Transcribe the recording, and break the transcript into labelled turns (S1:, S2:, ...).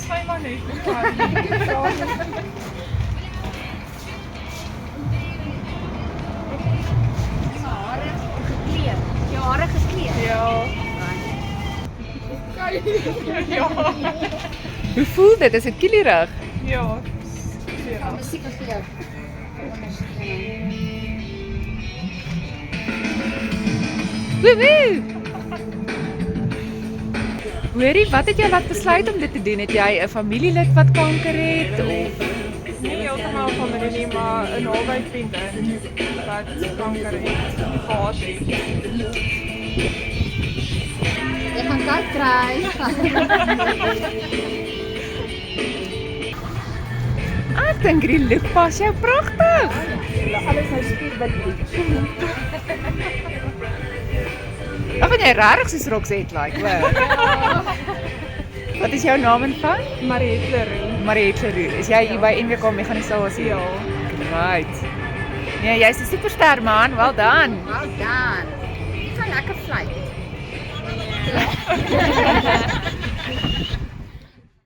S1: Dis my maar net.
S2: Jou hare gekleed.
S1: Ja. Ja.
S3: Hoe voel dit? Is dit kielierig?
S1: Ja.
S2: Musiek vir jou.
S3: Woewoe! Hoorie, wat het jou laat besluit om dit te doen? Het jy 'n familielid wat kanker het of
S1: Nie heeltemal familie, maar 'n naby vriendin wat kanker het. Gehad het.
S2: Jy gaan kyk kry.
S3: ek dink die look pas jou pragtig.
S2: Alles nou spierbediening.
S3: Of jy regtig soos Roxette like, hoor. Wat is jou naam en van?
S1: Mariette Leroux.
S3: Mariette Leroux. Is jy hier by NWK Mekanisasie?
S1: Ja.
S3: Right. Nee, jy's 'n superster man. Well done.
S2: Well done. Dit gaan lekker vlieg.